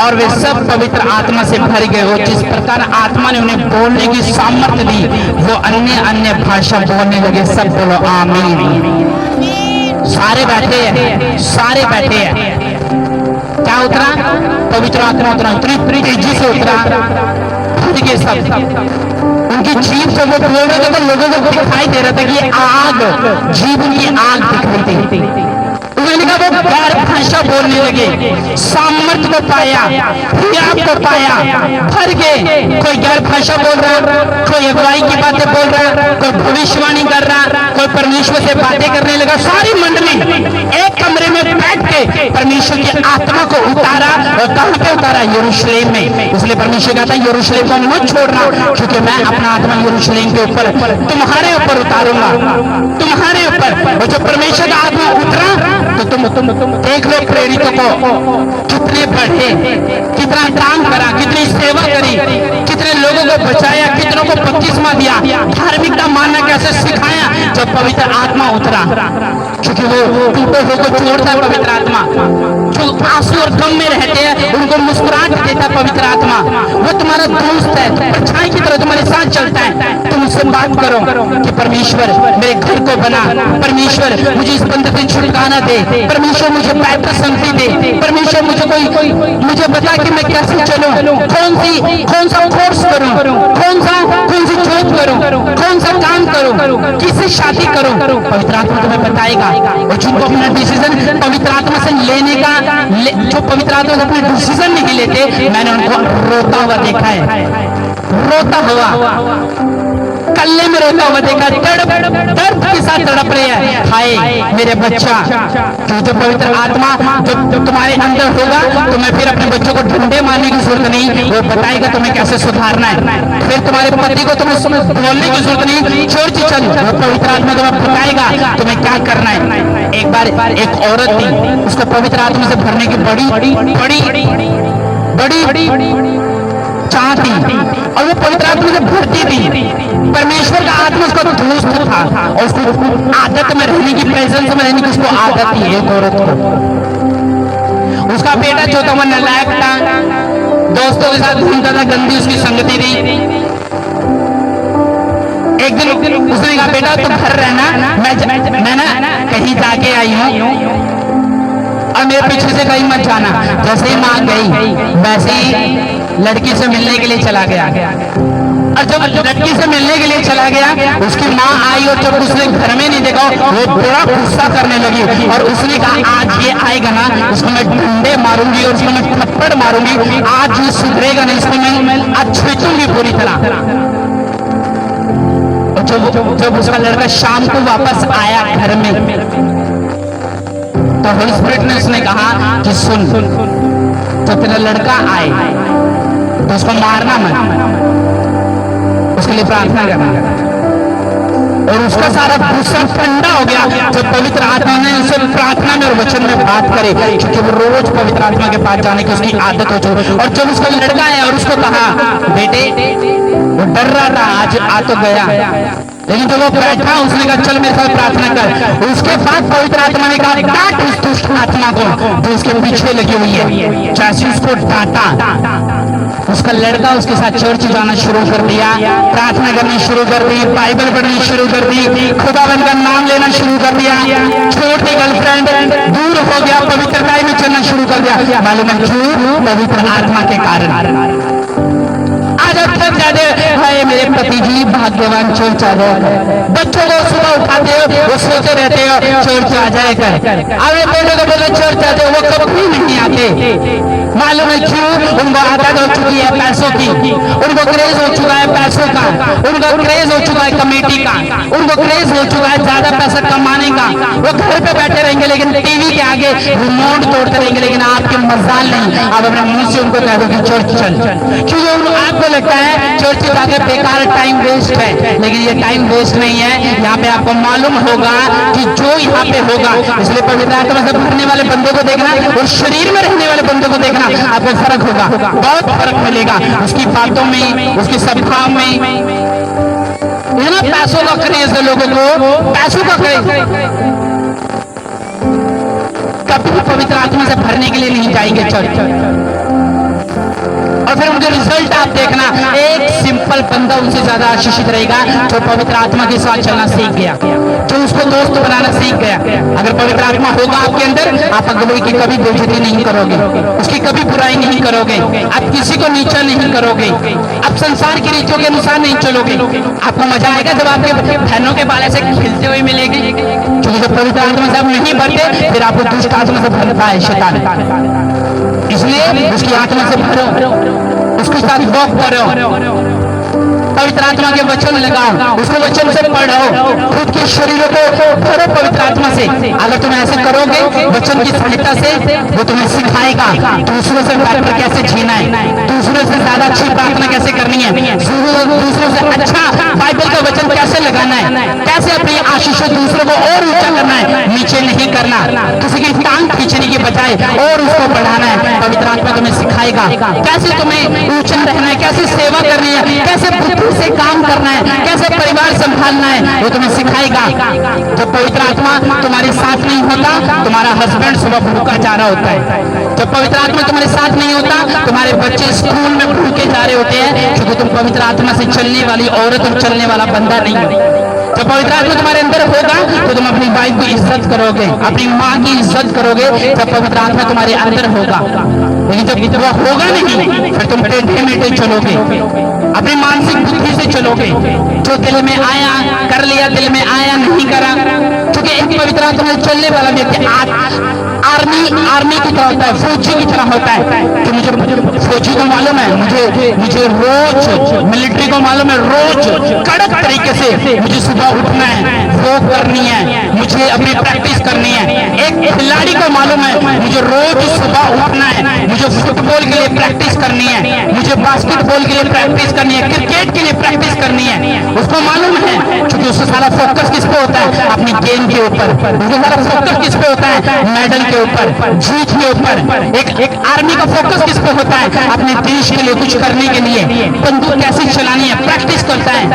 और वे सब पवित्र आत्मा से भर गए और जिस प्रकार आत्मा ने उन्हें बोलने की सामर्थ्य दी वो अन्य अन्य भाषा बोलने लगे। सब बोलो आमीन। सारे बैठे हैं, सारे बैठे हैं। क्या उतरा? पवित्र आत्मा उतरा, उतनी तेजी से उतरा, फट गए सब। उनकी जीभ से वो बोल रहे थे तो लोगों को दिखाई दे रहा था कि आग, जीभ उनकी आग दिख रही थी। उन्होंने कहा वो गैर भाषा बोलने लगे, सामर्थ्य को पाया, हियाव को पाया, भर गए। कोई गैर भाषा बोल रहा, कोई अगुवाई की बातें बोल रहा, कोई भविष्यवाणी कर रहा, कोई परमेश्वर से बातें करने लगा। सारी मंडली एक कमरे में बैठ के परमेश्वर की आत्मा को उतारा और कहां पे उतारा? यरूशलेम में। इसलिए परमेश्वर कहता है यरूशलेम को मत छोड़ना, क्योंकि मैं अपना आत्मा यरूशलेम के ऊपर तुम्हारे ऊपर उतारूंगा, तुम्हारे ऊपर। और जब परमेश्वर का आत्मा उतरा तो तुम देख लो प्रेरितों को कितने बढ़े, कितना काम करा, कितनी सेवा करी, कितने लोगों को बचाया, कितनों को बपतिस्मा दिया, धार्मिकता मानना कैसे सिखाया जब पवित्र आत्मा उतरा। क्योंकि वो टूटे हुए को छोड़ता है पवित्र आत्मा, जो आंसू और गम में रहते हैं उनको मुस्कुराहट देता है पवित्र आत्मा। वो तुम्हारा दोस्त है, परछाई की तरह तुम्हारे साथ चलता है। तुम उससे बात करो कि परमेश्वर मेरे घर को बना, परमेश्वर मुझे इस बंधन से छुटकारा दे, परमेश्वर मुझे बेहतर संगति दे, परमेश्वर मुझे बता कि मैं कैसे चलूं, कौन सा कोर्स करूं, कौन सी जॉब करूं, कौन सा काम करूं, किससे शादी करूं। पवित्र आत्मा तुम्हें बताएगा। और जिनको अपना डिसीजन पवित्र आत्मा से लेने का जो पवित्र आत्मा से अपने डिसीजन नहीं लेते, मैंने उनको रोता हुआ देखा है, रोता हुआ कल्ले में रोता हुआ देखा, दर्द के साथ तड़प रहे हैं, हाय मेरे बच्चा। तो जो पवित्र आत्मा जो तुम्हारे अंदर होगा, तुम्हें फिर अपने बच्चों को डंडे मारने की जरूरत नहीं, वो बताएगा तुम्हें कैसे सुधारना है। फिर तुम्हारे पति को तुम्हें बोलने की जरूरत नहीं, चर्च चल, वो पवित्र आत्मा तुम्हें बताएगा तुम्हें क्या करना है। एक बार एक औरत थी, उसको पवित्र आत्मा से भरने की बड़ी चाह थी और वो पवित्र आत्मा से भरती थी। परमेश्वर का आत्मा उसका दोस्त था और उसको आदत में रहने की, प्रेजेंस में रहने की उसको आदत थी। एक औरत को उसका बेटा जो था वो नालायक था, दोस्तों के साथ घूमता था, गंदी उसकी संगति थी। एक दिन उसने कहा बेटा तुम घर रहना, मैं ना कहीं जाके आई हूँ, और मेरे पीछे से कहीं मत जाना। जैसे ही माँ गई वैसे ही लड़की से मिलने के लिए चला गया। और जब लड़की से मिलने के लिए चला गया उसकी माँ आई और जब उसने घर में नहीं देखा वो बड़ा गुस्सा करने लगी और उसने कहा आज ये आएगा ना उसको मैं डंडे मारूंगी और उसको मैं थप्पड़ मारूंगी, आज ये सुधरेगा नहीं, इसको मैं आज छेचूंगी पूरी तरह। और जब उसका लड़का शाम को वापस आया घर में तो होली स्पिरिट ने उसने कहा कि सुन, तो तेरा लड़का आए तो उसको मारना मत, उसके लिए प्रार्थना करना। और उसका सारा गुस्सा ठंडा हो गया जब पवित्र आत्मा ने उसे प्रार्थना में और वचन में बात करे, क्योंकि वो रोज पवित्र आत्मा के पास जाने की उसकी आदत हो चुकी। और जब उसका लड़का आया और उसको कहा बेटे, वो डर रहा था आज आ तो गया, लेकिन जब वो बैठा उसने कहा चल मेरे साथ प्रार्थना कर। उसके बाद पवित्र आत्मा ने कहा डांट उस दुष्ट आत्मा को जो उसके पीछे लगी हुई है। जैसे उसको डांटा उसका लड़का उसके साथ चर्च जाना शुरू कर दिया, प्रार्थना करनी शुरू कर दी, बाइबल पढ़नी शुरू कर दी, खुदावंद का नाम लेना शुरू कर दिया। छोटी गर्लफ्रेंड दूर हो गया, पवित्रता में चलना शुरू कर दिया। मालूम है क्यों? पवित्र आत्मा के कारण। आज अब तक जाते है मेरे पति जी भाग्यवान चर्च आ जाए, बच्चों को सुबह उठाते हो वो सोते रहते हो चर्च आ जाए कर, अरे बेटों को बोले चर्च आते हो वो कभी नहीं आते। मालूम है क्यों? उनको आदत हो चुकी है पैसों की, उनको क्रेज हो चुका है पैसों का, उनको क्रेज हो चुका है कमेटी का, उनको क्रेज हो चुका है ज्यादा पैसा कमाने का। वो घर पे बैठे रहेंगे लेकिन टीवी के आगे रिमोट तोड़ते रहेंगे, लेकिन आपके मजाल नहीं, आप अपने मुंह से उनको कह दो कि चर्च चल, क्योंकि आपको लगता है चर्च जाके बेकार टाइम वेस्ट है, लेकिन ये टाइम वेस्ट नहीं है। यहाँ पे आपको मालूम होगा कि जो यहाँ पे होगा, इसलिए पवित्र आत्मा से भरने वाले बंदे को देखना और शरीर में रहने वाले बंदे को देखना, आपको फर्क होगा, बहुत फर्क मिलेगा उसकी बातों में, उसके स्वभाव में। ये ना पैसों का क्रेज है, लोगों को पैसों का क्रेज, कभी पवित्र आत्मा से भरने के लिए नहीं जाएंगे चर्च। और फिर उनके रिजल्ट आप देखना, एक सिंपल बंदा उनसे ज्यादा आशीषित रहेगा जो पवित्र आत्मा के साथ चलना सीख गया, जो उसको दोस्त बनाना सीख गया। अगर पवित्र आत्मा होगा आपके अंदर, आप अगुवाई की कभी बेइज्जती नहीं करोगे, उसकी कभी बुराई नहीं करोगे, आप किसी को नीचा नहीं करोगे, आप संसार की रीतियों के अनुसार नहीं चलोगे। आपको मजा आएगा जब आपके बहनों के बाल ऐसे खिलते हुए मिलेंगे, क्योंकि जब पवित्र आत्मा से आप नहीं भरते फिर आपको दुष्ट आत्मा से भरता है शैतान। इसलिए उसकी आत्मा से भरो, उसके साथ वॉक करो, पवित्र आत्मा के वचन लगाओ, उसको वचन से पढ़ो, खुद के शरीरों को भरो पवित्र आत्मा से। अगर तुम ऐसे करोगे वचन की सहायता से, वो तुम्हें सिखाएगा दूसरों से बेहतर कैसे जीना है, दूसरों से ज्यादा अच्छी प्रार्थना कैसे करनी है, दूसरों से अच्छा बाइबल का वचन कैसे लगाना है, कैसे अपनी आशीषों दूसरों को और ऊंचा करना है, नीचे नहीं करना, किसी की टांग खींचने की बजाय और उसको बढ़ाना है। पवित्र आत्मा तुम्हें सिखाएगा कैसे तुम्हें ऊंचा रहना है, कैसे सेवा करनी है, कैसे बुद्धि से काम करना है, कैसे परिवार संभालना है, वो तुम्हें सिखाएगा। जब पवित्र आत्मा तुम्हारे साथ नहीं होता, तुम्हारा हस्बैंड सुबह भूखा जा रहा होता है। जब पवित्र आत्मा तुम्हारे साथ नहीं होता, तुम्हारे बच्चे स्कूल में भूखे जा रहे होते हैं, क्योंकि तुम पवित्र आत्मा से चलने वाली औरत और चलने वाला बंदा नहीं हो। जब पवित्र आत्मा तुम्हारे अंदर होगा तो तुम अपनी वाइफ की इज्जत करोगे, अपनी माँ की इज्जत करोगे, जब पवित्र आत्मा तुम्हारे अंदर होगा। लेकिन जब वो होगा नहीं फिर तुम टेढ़े मेढ़े चलोगे, अपनी मानसिक बुद्धि से चलोगे, जो दिल में आया कर लिया, दिल में आया नहीं करा। क्योंकि एक पवित्र आत्मा से चलने वाला व्यक्ति आर्मी की तरह होता है, फौजी की तरह होता है। कि मुझे फौजी को मालूम है, मुझे रोज मिलिट्री को मालूम है, रोज कड़क तरीके से मुझे सुबह उठना है, वॉक करनी है, मुझे अपनी प्रैक्टिस करनी है। एक खिलाड़ी को मालूम है मुझे रोज सुबह उठना है, मुझे फुटबॉल के लिए प्रैक्टिस करनी है, मुझे बास्केटबॉल के लिए प्रैक्टिस करनी है, क्रिकेट के लिए प्रैक्टिस करनी है। उसको मालूम है, क्योंकि उसका सारा फोकस किस पे होता है, अपनी गेम के ऊपर। उसका सारा फोकस किस पे होता है, मेडल के ऊपर, जीत के ऊपर। एक आर्मी का फोकस किस पे होता है, अपने देश के लिए कुछ करने के लिए, बंदूक कैसे चलानी है प्रैक्टिस करता है।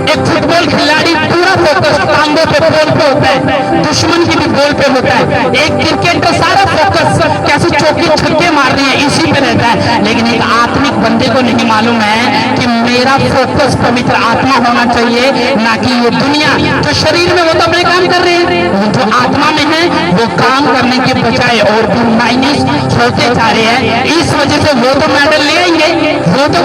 एक फुटबॉल खिलाड़ी पूरा फोकस टांगों पे, बॉल पे होता है, दुश्मन की भी बॉल पे होता है। एक क्रिकेट का सारा फोकस कैसे चौके छक्के मारनी है इसी पे रहता है। लेकिन एक आत्मिक बंदे को नहीं मालूम है कि मेरा फोकस पवित्र आत्मा होना चाहिए, ना कि ये दुनिया। जो शरीर में वो तो अपने काम कर रहे हैं, जो आत्मा में है वो काम करने के बजाय और भी माइनस होते जा रहे हैं। इस वजह से वो तो मेडल ले आएंगे, वो तो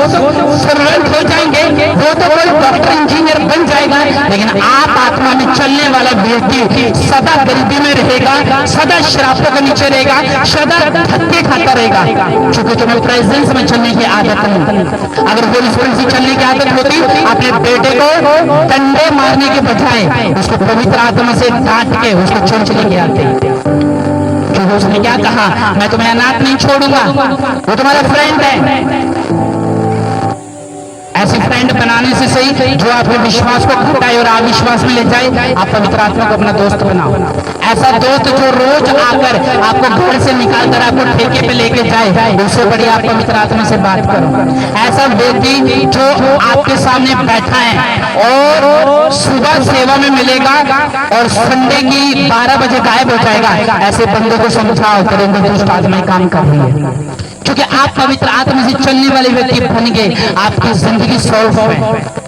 सर्वेंट हो जाएंगे, वो तो कोई डॉक्टर इंजीनियर बन जाएगा, लेकिन आप आत्मा में चलने वाला व्यक्ति सदा गरीबी में रहेगा, सदा शराबों के नीचे रहेगा, सदा धक्के खाता रहेगा, क्योंकि तुम्हें प्रेजेंस में चलने की आदत नहीं। अगर होली स्पिरिट से चलने की आदत होती, अपने बेटे को डंडे मारने के बजाय उसको पवित्र आत्मा से काट के उसको चर्च लेके आते। क्योंकि उसने क्या कहा, मैं तुम्हें अनाथ नहीं छोड़ूंगा, वो तुम्हारा फ्रेंड है। ऐसे फ्रेंड बनाने से सही जो आपके विश्वास को घटाए और अविश्वास में ले जाए, आप पवित्र आत्मा को अपना दोस्त बनाओ। ऐसा दोस्त जो रोज आकर आपको घर से निकाल कर आपको ठेके पे लेके जाए, उससे बढ़िया आप पवित्र आत्मा से बात करो। ऐसा व्यक्ति जो आपके सामने बैठा है और सुबह सेवा में मिलेगा और संडे की 12 बजे गायब हो जाएगा, ऐसे बंदे को समझाओ करेंगे दुष्ट आत्मा काम कर रही है। क्योंकि आप पवित्र आत्मा से चलने वाले व्यक्ति बन गए, आपकी जिंदगी सॉल्व है,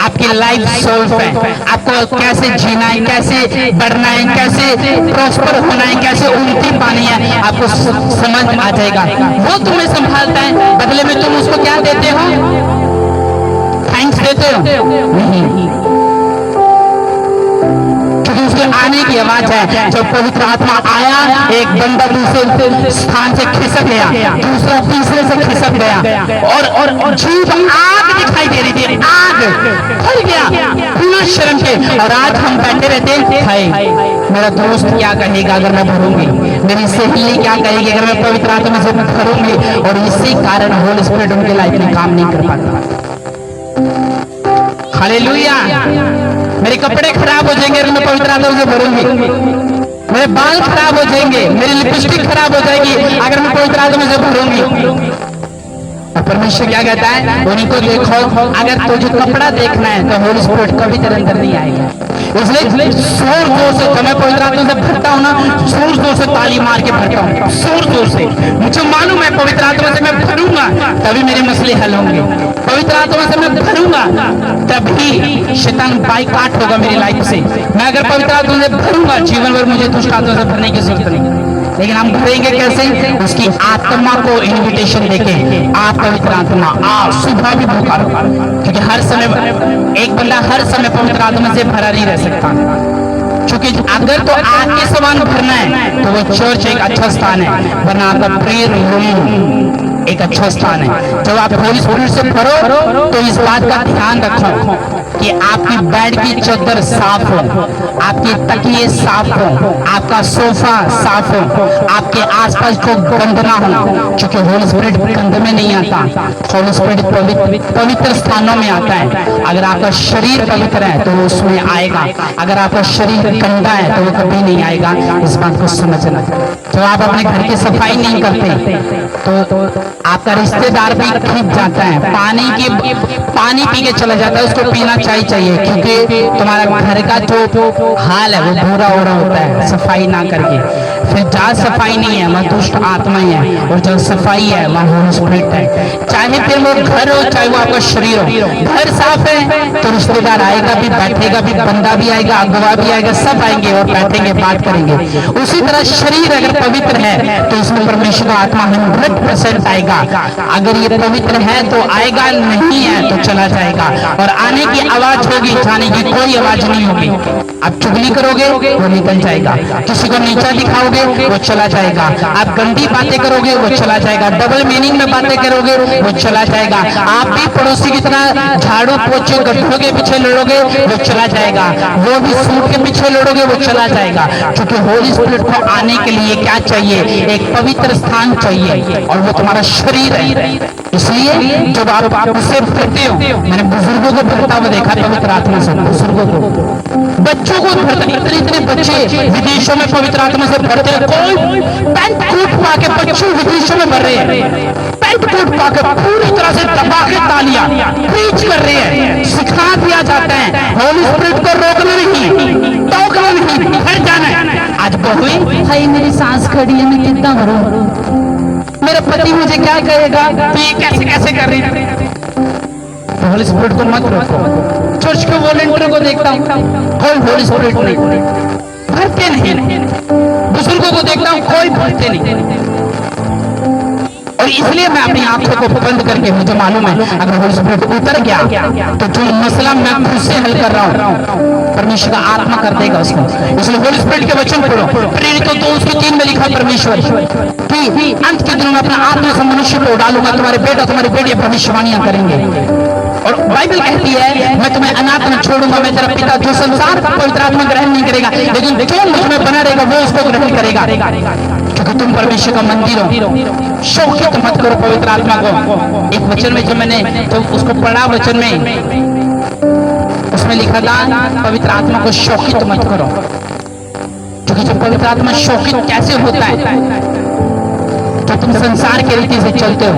आपकी लाइफ सॉल्व है। आपको कैसे जीना है, कैसे बढ़ना है, कैसे प्रॉस्पर होना है, कैसे उन्नति पानी है, आपको समझ आ जाएगा। वो तुम्हें संभालता है, बदले में तुम उसको क्या देते हो? थैंक्स देते हो? नहीं, उसके आने की आवाज है। जब पवित्र आत्मा आया, एक बंदा दूसरे स्थान से खिसक गया, दूसरा तीसरे से खिसक गया और जीभ आग दिखाई दे रही थी, आग फट गया बिना शर्म के। और आज हम बैठे रहते, हाय मेरा दोस्त क्या कहेगा अगर मैं भरूंगी, मेरी सहेली क्या कहेगी अगर मैं पवित्र आत्मा से भरूंगी, और इसी कारण होली स्पिरिट उनके लाइफ में काम नहीं कर पाता। हालेलुया। मेरे कपड़े खराब हो जाएंगे अगर मैं पवित्र आत्मा से भरूंगी, मेरे बाल खराब हो जाएंगे, मेरी लिपस्टिक खराब हो जाएगी अगर मैं पवित्र आत्मा से भरूंगी। और परमेश्वर क्या कहता है, उनको देखो, अगर तुझे कपड़ा देखना है तो होली स्पिरिट कभी तेरे अंदर नहीं आएगा। इसलिए जोर जोर से, जब मैं पवित्र आत्मा से भरता हूँ ना, जोर जोर से ताली मार के भरता हूँ, जोर जोर से। मुझे मालूम है पवित्र आत्मा से मैं भरूंगा तभी मेरे मसले हल होंगे, पवित्र आत्मा से मैं भरूंगा तभी शैतान बाइकाट होगा मेरी लाइफ से। मैं अगर पवित्र आत्मा से भरूंगा, जीवन भर मुझे दुष्ट आत्मा से भरने की जरूरत नहीं। लेकिन हम भरेंगे कैसे? उसकी आत्मा को इन्विटेशन देके, आप पवित्र आत्मा आ, सुबह भी पुकारो, क्योंकि हर समय एक बंदा हर समय पवित्र आत्मा से भरा नहीं रह सकता। क्योंकि अगर तो आग के समान भरना है तो वो चर्च एक अच्छा स्थान है, वरना आपका प्रेयर रूम एक अच्छा स्थान है। जब आप होली स्पिरिट से भरो तो इस बात का ध्यान रखो कि आपकी बेड की चादर साफ हो, आपके तकिए साफ हो, आपका सोफा साफ हो, आपके आसपास को गंद ना हो, क्योंकि होली स्पिरिट गंद में नहीं आता। होली स्पिरिट पवित्र स्थानों में आता है। अगर आपका शरीर पवित्र है तो वो उसमें आएगा, अगर आपका शरीर गंदा है तो वो कभी नहीं आएगा। इस बात को समझना। जब आप अपने घर की सफाई नहीं करते तो आपका रिश्तेदार भी खींच जाता है, पानी पी के चला जाता है, उसको पीना चाहिए, क्योंकि तुम्हारा घर का जो हाल है वो बुरा हो रहा होता है सफाई ना करके। फिर जहाँ सफाई नहीं है वह दुष्ट आत्मा ही है, और जहाँ सफाई है वह होली स्पिरिट है। चाहे फिर वो घर हो चाहे वो आपका शरीर हो, घर साफ है तो रिश्तेदार आएगा भी, बैठेगा भी, बंदा भी आएगा, अगुवा भी आएगा, सब आएंगे और बैठेंगे, बात करेंगे। उसी तरह शरीर अगर पवित्र है तो उसमें परमेश्वर का आत्मा 100% आएगा। अगर ये पवित्र है तो आएगा, नहीं है तो चला जाएगा। और आने की आवाज होगी, जाने की कोई आवाज नहीं होगी। आप चुगली करोगे वो निकल जाएगा, किसी को नीचा दिखाओगे वो चला जाएगा, आप गंदी बातें करोगे वो चला जाएगा, डबल मीनिंग में बातें करोगे वो चला जाएगा, आप भी पड़ोसी की तरह झाड़ू पोछे गड्ढों के पीछे लड़ोगे वो चला जाएगा, वो भी सूट के पीछे लड़ोगे वो चला जाएगा। क्योंकि होली स्पिरिट को आने के लिए क्या चाहिए? एक पवित्र स्थान चाहिए, और वो तुम्हारा शरीर है। इसलिए जब आप उससे भरते हो, मैंने बुजुर्गों को भरता हुआ देखा पवित्र आत्मा से, बुजुर्गों को, बच्चों को भरता। इतने बच्चे विदेशों में पवित्र आत्मा से भरते हैं, कोई पैंट कोट पा के बच्चे विदेशों में भर रहे हैं, पैंट कोट पा के पूरी तरह से दबा के तालियां प्रीच कर रहे हैं, सिखा दिया जाता है होली स्पिरिट को रोकना नहीं, टोकना नहीं, भर जाना है। आज बहुएं, भाई मेरी सांस खड़ी है, मैं कितना भरूं, मेरा पति मुझे क्या कहेगा, तो ये कैसे कैसे कर रही है। होली स्पिरिट को मत रोको। चर्च के वॉलंटियर को देखता हूँ, कोई होली स्पिरिट नहीं भरते नहीं। बुजुर्गों को देखता हूँ, कोई भरते नहीं। और इसलिए मैं अपनी आंखों को बंद करके, मुझे मालूम है अगर होली स्पिरिट उतर गया तो जो मसला मैं खुद से हल कर रहा हूँ परमेश्वर का आत्मा कर देगा उसको। इसलिए होली स्पिरिट के वचन पढ़ो। प्रेरितों 2:3 में लिखा परमेश्वर कि अंत के दिनों में अपना आत्मा से मनुष्य को डालूंगा, तुम्हारे बेटा तुम्हारी बेटियां भविष्यवाणियां करेंगे। और बाइबल कहती है मैं तुम्हें अनाथ न छोड़ूंगा, मैं तेरा पिता। जो संसार पवित्र आत्मा ग्रहण नहीं करेगा लेकिन जो मुझ में बना रहेगा वो उसको ग्रहण करेगा, क्योंकि तुम परमेश्वर का मंदिर हो। शोकित मत करो पवित्र आत्मा को। एक वचन में जो मैंने तो उसको पढ़ा वचन में, उसमें लिखा था पवित्र आत्मा को शोकित मत करो। क्योंकि जब पवित्र आत्मा शोकित कैसे होता है, तो तुम संसार के रीति से चलते हो।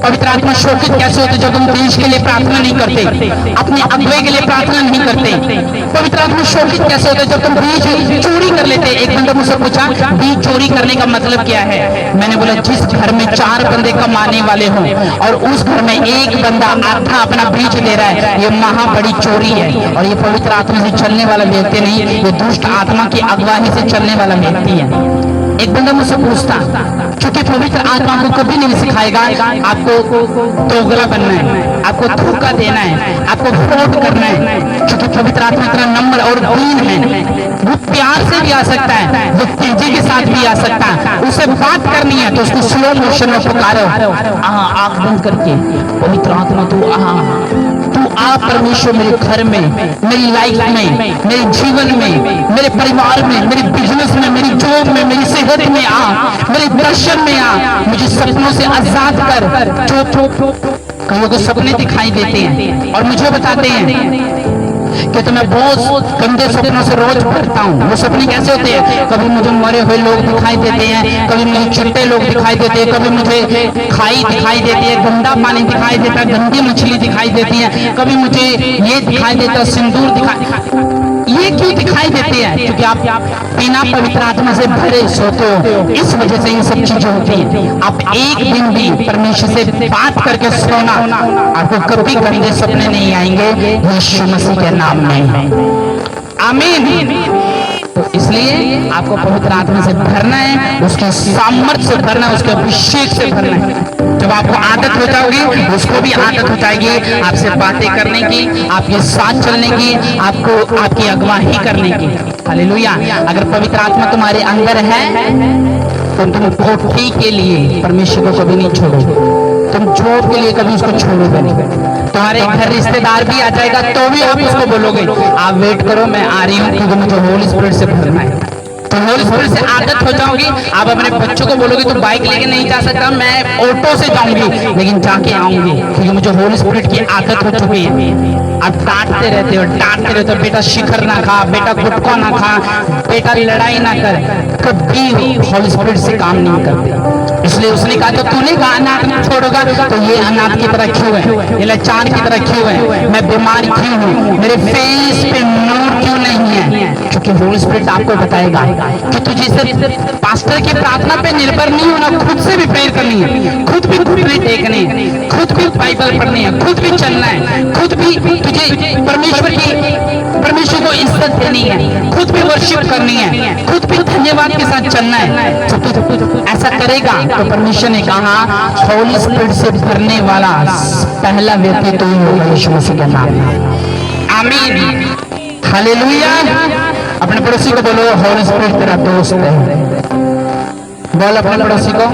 पवित्र आत्मा शोकित कैसे होते, जब तुम देश के लिए प्रार्थना नहीं करते, अपने अगुवे के लिए प्रार्थना नहीं करते। पवित्र आत्मा शोकित कैसे होते, जब तुम बीज चोरी कर लेते। एक बंदा मुझसे पूछा बीज चोरी करने का मतलब क्या है। मैंने बोला जिस घर में 4 बंदे कमाने वाले हों और उस घर में एक बंदा आधा अपना बीज दे रहा है, ये महा बड़ी चोरी है। और ये पवित्र आत्मा से चलने वाला व्यक्ति नहीं, ये दुष्ट आत्मा की अगुवाई से चलने वाला व्यक्ति है। एक बंदा मुझसे पूछता, क्योंकि पवित्र आत्मा को कभी नहीं सिखाएगा आपको दोगला बनना है, आपको धोखा देना है, आपको फ्रॉड करना है। क्योंकि पवित्र आत्मा इतना नम्र और दीन है, वो प्यार से भी आ सकता है, वो तेजी के साथ भी आ सकता है। उससे बात करनी है तो उसको स्लो मोशन में पुकारो, आंख बंद करके, पवित्र आत्मा तू आ परमेश्वर मेरे घर में, मेरी लाइफ में, मेरे जीवन में, मेरे परिवार में, मेरे बिजनेस में, मेरी जॉब में, मेरी सेहत में आ, मेरे दर्शन में आ, मुझे सपनों से आजाद कर। जो कईयों को सपने दिखाई देते हैं और मुझे बताते हैं कि तो मैं बहुत गंदे सपनों से रोज पढ़ता हूँ। वो सपने कैसे होते हैं, कभी मुझे मरे हुए लोग दिखाई देते हैं, कभी मुझे चिट्टे लोग दिखाई देते हैं, कभी मुझे खाई दिखाई देती है, गंदा पानी दिखाई देता है, गंदी मछली दिखाई देती है, कभी मुझे ये दिखाई देता है, सिंदूर दिखाई। ये क्यों दिखाई देते हैं, क्योंकि आप बिना पवित्र आत्मा से भरे सोते हो, इस वजह से ये सब चीजें होती हैं। आप एक दिन भी परमेश्वर से बात करके सोना, आपको कभी गंदे सपने नहीं आएंगे यीशु मसीह के नाम में। आमीन। तो इसलिए आपको पवित्र आत्मा से भरना है, उसके सामर्थ्य से भरना है, उसके अभिषेक से भरना है। जब आपको आदत हो जाओगी, उसको भी आदत हो जाएगी आपसे बातें करने की, आपके साथ चलने की, आपको आपकी अगुवाई करने की। हालेलुया। अगर पवित्र आत्मा तुम्हारे अंदर है तो तुम कोठी के लिए परमेश्वर को कभी नहीं छोड़ोगे, तुम जॉब के लिए कभी उसको छोड़ोगे नहीं। तुम्हारे घर रिश्तेदार भी आ जाएगा तो भी आप उसको बोलोगे आप वेट करो मैं आ रही हूँ, क्योंकि मुझे होली स्पिरिट से भरना है। तो होली स्पिरिट से आदत हो जाओगी। आप अपने बच्चों को बोलोगे तो बाइक लेके नहीं जा सकता, मैं ऑटो से जाऊंगी लेकिन जाके आऊंगी, क्योंकि मुझे होली स्पिरिट की आदत हो चुकी है। आप डांटते रहते हो, बेटा शिखर ना खा, बेटा गुटखा ना खा, बेटा लड़ाई ना कर, कभी होली स्पिरिट से काम नहीं करते। इसलिए उसने कहा तो तूने कहा अनाथ नहीं छोड़ोगा, तो ये अनाथ की तरह क्यों है, ये लाचार की तरह क्यों है, मैं बीमार क्यों हूँ, मेरे फेस पे नूर क्यों नहीं है। क्योंकि होली स्पिरिट आपको बताएगा कि तुझे सिर्फ पास्टर की प्रार्थना पे निर्भर नहीं होना, खुद से भी प्रेयर करनी है, खुद भी घुटने टेकने हैं, खुद भी बाइबल पढ़नी है, खुद भी चलना है, खुद भी तुझे परमेश्वर को इज्जत देनी है, खुद भी वर्शिप करनी है, खुद भी धन्यवाद के साथ चलना है। जब तू ऐसा करेगा तो परमेश्वर ने कहा होली स्पिरिट से भरने वाला पहला व्यक्ति तो ही होगा यीशु मसीह के नाम में। आमीन। हालेलुया। अपने पड़ोसी को बोलो होली स्पिरिट तेरा दोस्त है। बोल अपने पड़ोसी को,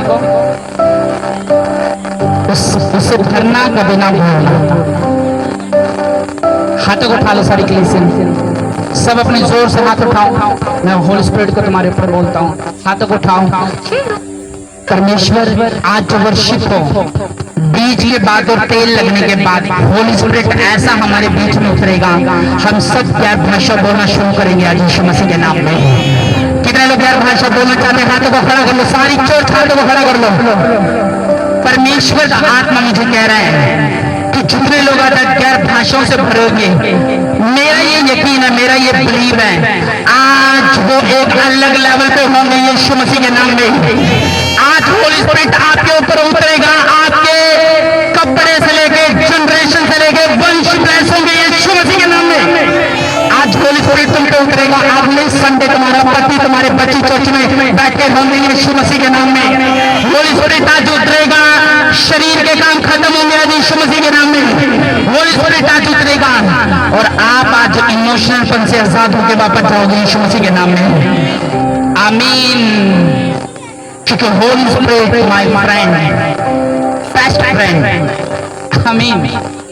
उससे भरना कभी ना भूलना। हाथों को उठा लो सारी कलीसिया, सब अपने जोर से हाथ उठाओ। मैं होली स्पिरिट को तुम्हारे ऊपर बोलता हूँ, हाथों को उठाओ। परमेश्वर आज जो वर्शिप हो, बीज के बाद और तेल लगने के बाद होली स्पिरिट ऐसा हमारे बीच में उतरेगा, हम सब गैर भाषा बोलना शुरू करेंगे आज यीशु मसीह के नाम में। कितने लोग गैर भाषा बोलना चाहते हैं, हाथों को खड़ा कर लो, सारी चोट हाथों को खड़ा कर लो। परमेश्वर का आत्मा मुझे कह रहा है कि जितने लोग आज गैर भाषाओं से भरोगे, मेरा ये यकीन है, मेरा ये बिलीव है, आज वो एक अलग लेवल पे होंगे यीशु मसीह के नाम में। आज होली स्पिरिट आपके ऊपर उतरेगा, आपके कपड़े से लेके जनरेशन से लेके तुम्हारे बच्ची चर्च में बैठ के रोने यीशु मसीह के नाम में। होली स्पिरिट आज उतरेगा, शरीर के काम खत्म होंगे आज यीशु मसीह के नाम में। होली स्पिरिट आज उतरेगा और आप आज इमोशनल पन से आजाद होकर वापस जाओगे यीशु मसीह के नाम में। आमीन। क्योंकि Holi spirit my friend, best friend. आमीन।